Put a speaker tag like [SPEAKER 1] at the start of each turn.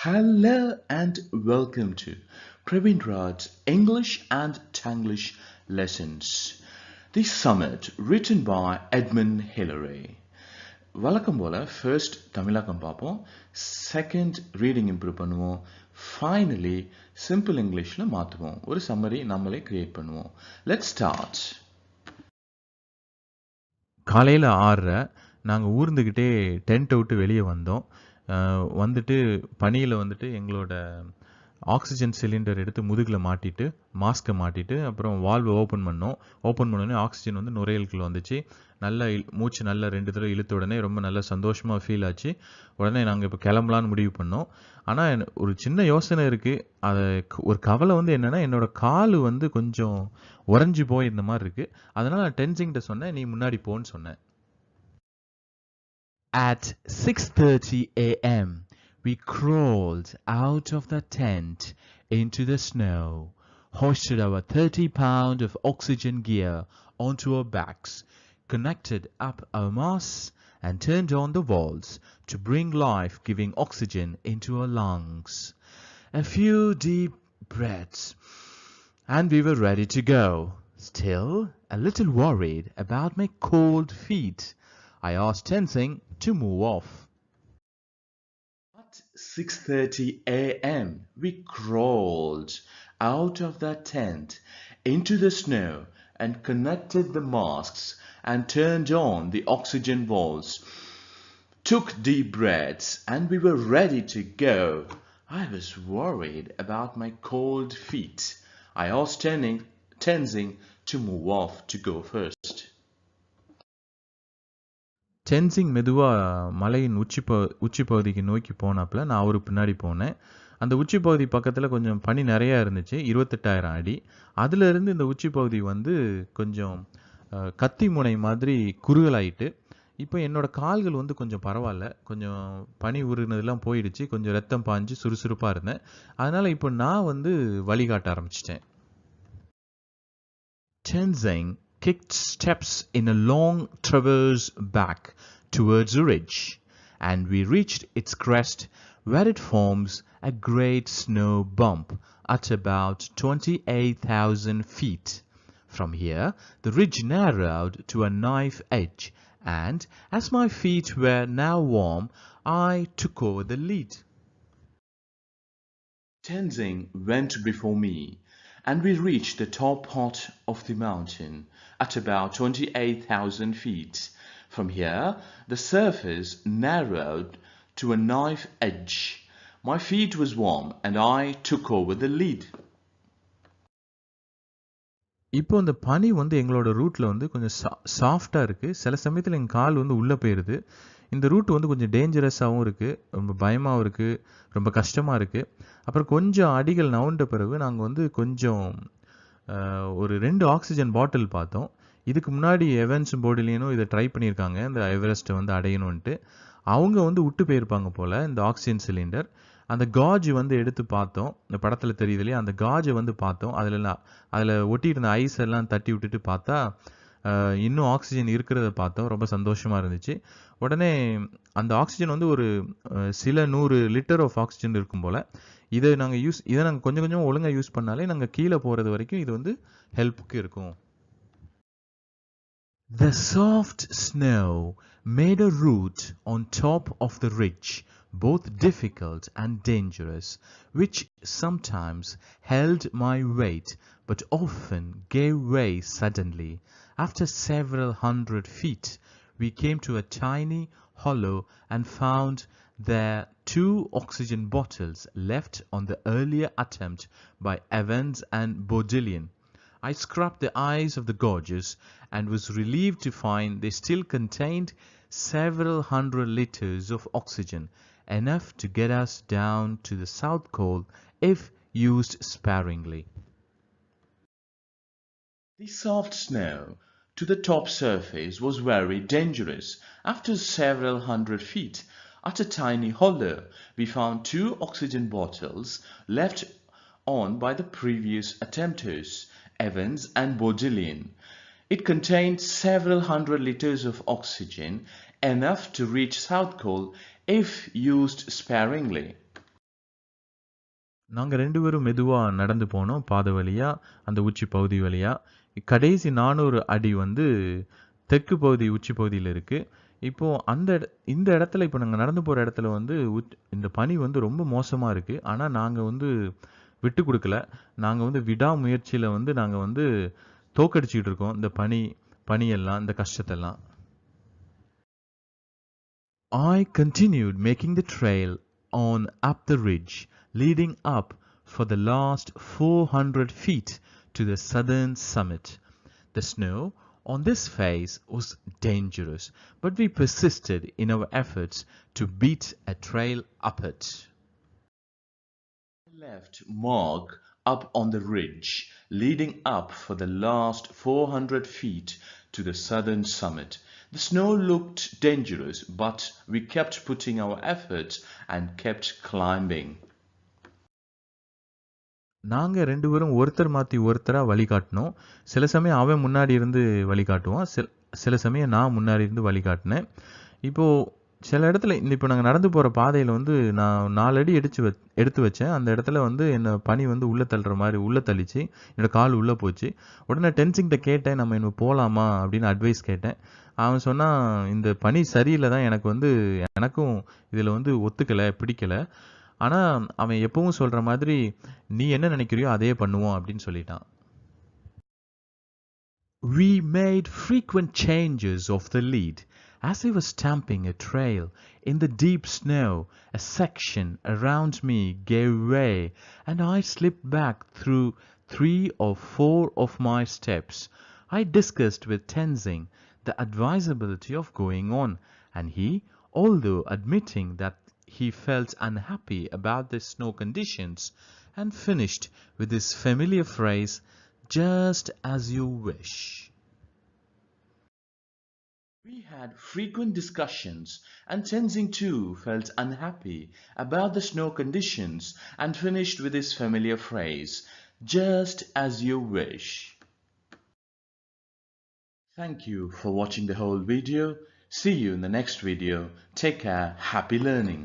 [SPEAKER 1] Hello and welcome to Praveen Raj's English and Tanglish lessons. The summit written by Edmund Hillary. வழக்கம் போல first தமிழாக்கம் பார்ப்போம், second reading improve பண்ணுவோம், finally simple இங்கிலீஷில் மாற்றுவோம், ஒரு சம்மரி நம்மளே கிரியேட் பண்ணுவோம். Let's start.
[SPEAKER 2] காலையில் 6:30 நாங்கள் ஊர்ந்துக்கிட்டே டென்ட்டை விட்டு வெளியே வந்தோம். வந்துட்டு பனியில் வந்துட்டு எங்களோட ஆக்சிஜன் சிலிண்டர் எடுத்து முதுகில் மாட்டிட்டு மாஸ்க்கை மாட்டிட்டு அப்புறம் வால்வை ஓப்பன் பண்ணோடனே ஆக்சிஜன் வந்து நுரையீரலுக்குள்ள வந்துச்சு. நல்லா மூச்சு நல்லா 2 தடவை இழுத்த உடனே ரொம்ப நல்லா சந்தோஷமாக ஃபீல் ஆச்சு. உடனே நாங்கள் இப்போ கிளம்பலான்னு முடிவு பண்ணோம். ஆனால் ஒரு சின்ன யோசனை இருக்குது. அதை ஒரு கவலை வந்து என்னென்னா, என்னோட கால் வந்து கொஞ்சம் உறைஞ்சி போயிருந்த மாதிரி இருக்குது. அதனால் நான் டென்சிங்கிட்ட சொன்னேன், நீ முன்னாடி போன்னு சொன்னேன்.
[SPEAKER 3] At 6:30 a.m., we crawled out of the tent into the snow, hoisted our 30 pounds of oxygen gear onto our backs, connected up our masks, and turned on the valves to bring life-giving oxygen into our lungs. A few deep breaths, and we were ready to go. Still a little worried about my cold feet, I asked Tenzing to move off.
[SPEAKER 1] At 6:30 a.m. we crawled out of the tent into the snow and connected the masks and turned on the oxygen valves, took deep breaths, and we were ready to go. I was worried about my cold feet. I asked Tenzing to move off to go first.
[SPEAKER 2] Tenzing மெதுவாக மலையின் உச்சி பகுதிக்கு நோக்கி போனாப்புல நான் அவருக்கு பின்னாடி போனேன். அந்த உச்சி பகுதி பக்கத்தில் கொஞ்சம் பனி நிறையா இருந்துச்சு, 28,000 அடி. அதிலிருந்து இந்த உச்சி பகுதி வந்து கொஞ்சம் கத்தி முனை மாதிரி குறுகலாயிட்டு, இப்போ என்னோடய கால்கள் வந்து கொஞ்சம் பரவாயில்ல, கொஞ்சம் பனி உருகினதெல்லாம் போயிடுச்சு, கொஞ்சம் ரத்தம் பாஞ்சு சுறுசுறுப்பாக இருந்தேன். அதனால் இப்போ நான் வந்து வழிகாட்ட ஆரம்பிச்சிட்டேன்.
[SPEAKER 3] Tenzing kicked steps in a long traverse back towards the ridge, and we reached its crest, where it forms a great snow bump at about 28,000 feet. From here, the ridge narrowed to a knife edge, and as my feet were now warm, I took over the lead.
[SPEAKER 1] Tenzing went before me, and we reached the top part of the mountain at about 28,000 feet. From here, the surface narrowed to a knife edge. My feet was warm, and I took over the lead.
[SPEAKER 2] இப்போ இந்த பனி வந்து எங்களோட ரூட்டில் வந்து கொஞ்சம் சாஃப்டாக இருக்குது. சில சமயத்தில் எங்கள் கால் வந்து உள்ளே போயிடுது. இந்த ரூட் வந்து கொஞ்சம் டேஞ்சரஸாகவும் இருக்குது, ரொம்ப பயமாகவும் இருக்குது, ரொம்ப கஷ்டமாக இருக்குது. அப்புறம் கொஞ்சம் அடிகள் நவுண்ட பிறகு நாங்கள் வந்து கொஞ்சம் ஒரு 2 ஆக்சிஜன் பாட்டில் பார்த்தோம். இதுக்கு முன்னாடி எவன்ஸ் போர்டிலியனும் இதை ட்ரை பண்ணியிருக்காங்க, இந்த எவரெஸ்ட்டை வந்து அடையணுன்ட்டு. அவங்க வந்து விட்டு போயிருப்பாங்க போல் இந்த ஆக்சிஜன் சிலிண்டர். அந்த காஜ் வந்து எடுத்து பார்த்தோம், இந்த படத்தில் தெரியுது இல்லையா, அந்த காஜை வந்து பார்த்தோம். அதில் ஒட்டியிருந்த ஐஸ் எல்லாம் தட்டி விட்டுட்டு பார்த்தா இன்னும் ஆக்சிஜன் இருக்கிறத பார்த்தோம். ரொம்ப சந்தோஷமாக இருந்துச்சு. உடனே அந்த ஆக்சிஜன் வந்து ஒரு சில 100 லிட்டர் ஆஃப் ஆக்சிஜன் இருக்கும் போல். இதை நாங்கள் கொஞ்சம் கொஞ்சம் ஒழுங்காக யூஸ் பண்ணாலே நாங்கள் கீழே போகிறது வரைக்கும் இது வந்து ஹெல்ப்புக்கு இருக்கும்.
[SPEAKER 3] The soft snow made a route on top of the ridge, both difficult and dangerous, which sometimes held my weight but often gave way suddenly. After several hundred feet, we came to a tiny hollow and found there 2 oxygen bottles left on the earlier attempt by Evans and Bourdillon. I scrubbed the eyes of the gauges and was relieved to find they still contained several hundred liters of oxygen, enough to get us down to the South Col if used sparingly.
[SPEAKER 1] The soft snow to the top surface was very dangerous. After several hundred feet, at a tiny hollow, we found 2 oxygen bottles left on by the previous attempters, Evans and Bourdillon. It contained several hundred liters of oxygen, enough to reach South Col if used sparingly.
[SPEAKER 2] நாங்க 2 பேரும் மெதுவா நடந்து போனோம் பாதை வழியா, அந்த உச்சி பகுதி வழியா. கடைசி 400 அடி வந்து தெற்கு பகுதி உச்சி பகுதியில இருக்கு. இப்போ இந்த இடத்துல இப்போ நாங்க நடந்து போற இடத்துல வந்து இந்த பனி வந்து ரொம்ப மோசமா இருக்கு. ஆனா நாங்க வந்து விட்டு குடுக்கல. நாங்க வந்து விடாமுயற்சியில வந்து நாங்க வந்து தோக்கடிச்சுக்கிட்டு இருக்கோம். இந்த பனியெல்லாம், இந்த கஷ்டத்தெல்லாம். I continued making the trail on up the ridge, leading up for the last 400 feet to the southern summit. The snow on this phase was dangerous, but we persisted in our efforts to beat a trail up it.
[SPEAKER 1] I left mark up on the ridge, leading up for the last 400 feet to the southern summit. The snow looked dangerous, but we kept putting our efforts and kept climbing.
[SPEAKER 2] நாங்க 2 பேரும் ஒருத்தர் மாத்தி ஒருத்தரா வழிகாட்டினோம். சில சமயம் அவன் முன்னாடி இருந்து வழிகாட்டுவான். சில சமயம் நான் முன்னாடி இருந்து வழிகாட்டினேன். இப்போ சில இடத்துல இப்போ நாங்க நடந்து போற பாதையில வந்து நான் 4 அடி எடுத்து வச்சேன். அந்த இடத்துல வந்து என்ன பனி வந்து உள்ள தள்ளுற மாதிரி உள்ள தள்ளிச்சு. என்னோட கால் உள்ள போச்சு. உடனே டென்சிங்கிட்ட கேட்டேன், நம்ம இன்னும் போலாமா அப்படின்னு அட்வைஸ் கேட்டேன். அவன் சொன்னான், இந்த பனி சரியில்லை தான், எனக்கும் இதுல வந்து ஒத்துக்கல, பிடிக்கல. ஆனா அவன் எப்பவும் சொல்ற மாதிரி நீ என்ன நினைக்கிறியோ அதே பண்ணுவோம் அப்படின்னு சொல்லிட்டான்.
[SPEAKER 3] We made frequent changes of the lead. As I was stamping a trail in the deep snow, a section around me gave way and I slipped back through 3 or 4 of my steps. I discussed with Tenzing the advisability of going on, and he, although admitting that he felt unhappy about the snow conditions, and finished with his familiar phrase, "Just as you wish."
[SPEAKER 1] We had frequent discussions, and Tenzing too felt unhappy about the snow conditions and finished with his familiar phrase, "Just as you wish." Thank you for watching the whole video. See you in the next video. Take care. Happy learning.